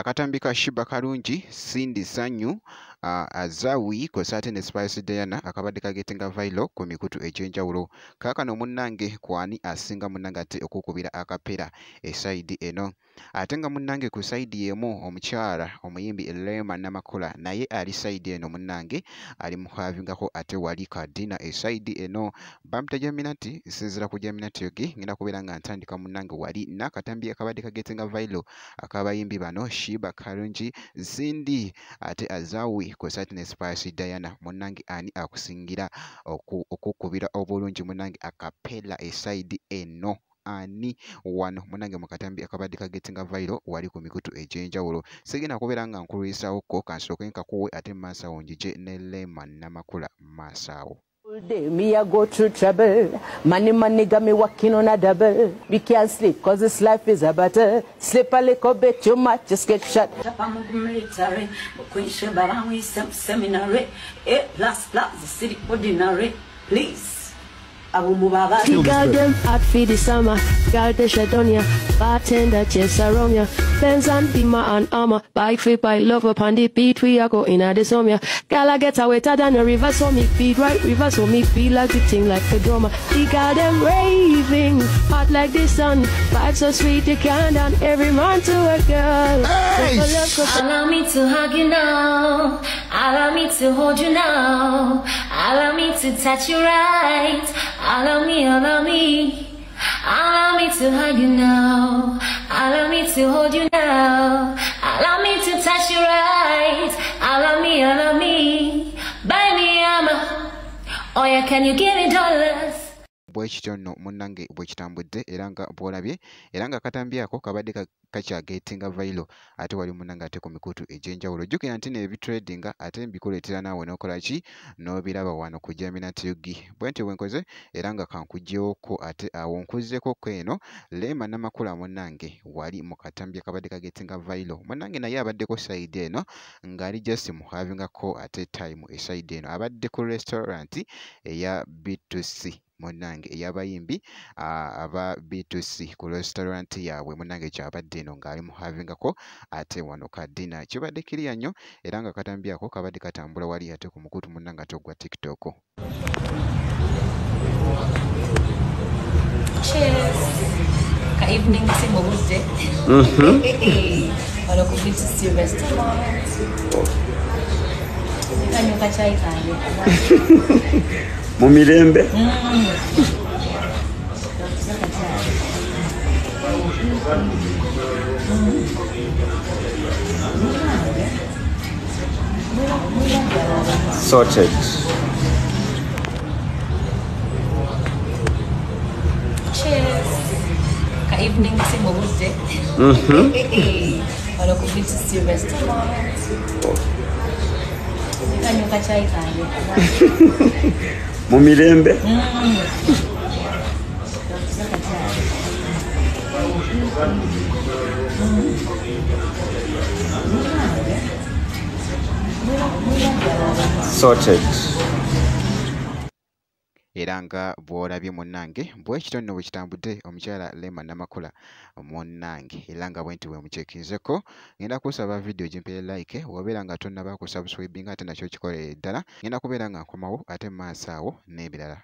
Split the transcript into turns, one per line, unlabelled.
akatambi ka Shiba Kalungi, Cindy Sanyu, Azawi kw'ossa ate ne Spice Diana akabadde kagetinga viral ku mikutu egy'enjawulo. Kaakano munnange kwani asinga munnange ate okukubira akapera esayidi eno. Ate nga munnange ku sayidi emu omukyala omuyimbi Rema Namakula naye ali sayidi eno munnange ali muhavingako ate wali kadina esayidi eno. Bamta Jaminati sinzira ku Jaminati yogi ngenda kubeera nga ntandika munnange wali n'akatambi akabadde kagetinga viral akabayimbi bano Shiba Kalungi, Cindy ate Azawi kw'ossa ate ne Spice Diana. Munnange ani akusingira okukubira obulungi munnange akapela esayidi eno? Ani wano munnange mu katambi akabadde kagetinga viral wali ku mikutu egy'enjawulo. Sigenda kubeera nga nkulwisaawoko kansooke nkakuwe ate maaso awo njije ne Rema Namakula maaso awo.
Day me I go through trouble. Money got me working on a double. We can't sleep cause this life is a battle. Sleep a little bit too much, just get shot. Military, Queen Sheba, we seminary. Plus, the city ordinary. Please. The girl them hot for the summer. Girl they Shadonia. Bartender chase around ya. Benz and Beamer and Armor. Bike flip I love up on the beat. We are going at the summer. Girl I get wetter than a river. So me feet right river. So me feel like the thing like a drummer. The girl them raving. Hot like the sun. Vibes so sweet you can't done. Every man to a girl.
Hey. Allow me to hug you now. Allow me to hold you now. Allow me to touch you right. Allow me to hug you now. Allow me to hold you now. Allow me to touch you right. Allow me. Buy me armor. Oh yeah, can you give me dollars?
Bwekityo nno munnange bwe kitambudde era nga bw'olabye era nga akatambi ako kabadde kakyagetinga viral ate wali munnange ate ku mikutu egy'enjawulo. Jjukira nti nebitradinga ate mbikuleetera naawe n'okola ki n'obiraba wano ku Jaminati Yugi. Bwe ntyo bwe nkoze era nga kankugyewoko ate awo nkuzzeko eno Rema Namakula munnange wali mu katambi akabadde kagetinga viral. Munnange naye abaddeko sayidi eno ng'ali just muhavingako ate time esayidi eno abadde ku restaurant eya B2C munnange ey'abayimbi aba B2C ku restaurant yaabwe munnange kyabadde eno ng'ali muhavingako ate wano kadina. Kibadde kiriya nnyo era nga katambi ako kabadde katambula wali ate ku mukutu munnange ate ogwa TikTok.
Cheers. Ka evening simu budde. Wano ku B2C restaurant. Kanyo kachai kanyo.
Mu mirembe. Sorted.
Cheers. Ka evening simu budde. Wano ku B2C restaurant. Kanyo kachai kanyo.
Mu mirembe. Sorted.
Era nga bw'olabye munnange bwekityo nno bwe kitambudde omukyala Rema Namakula munnange era nga bwe nti bwe mucekinzeko. Ngenda kusaba video gimpere like wabeera nga tonnaba kusubscribinga ate nakyo kikolere ddala. Ngenda kubeera nga nkomawo ate maaso awo n'ebirala.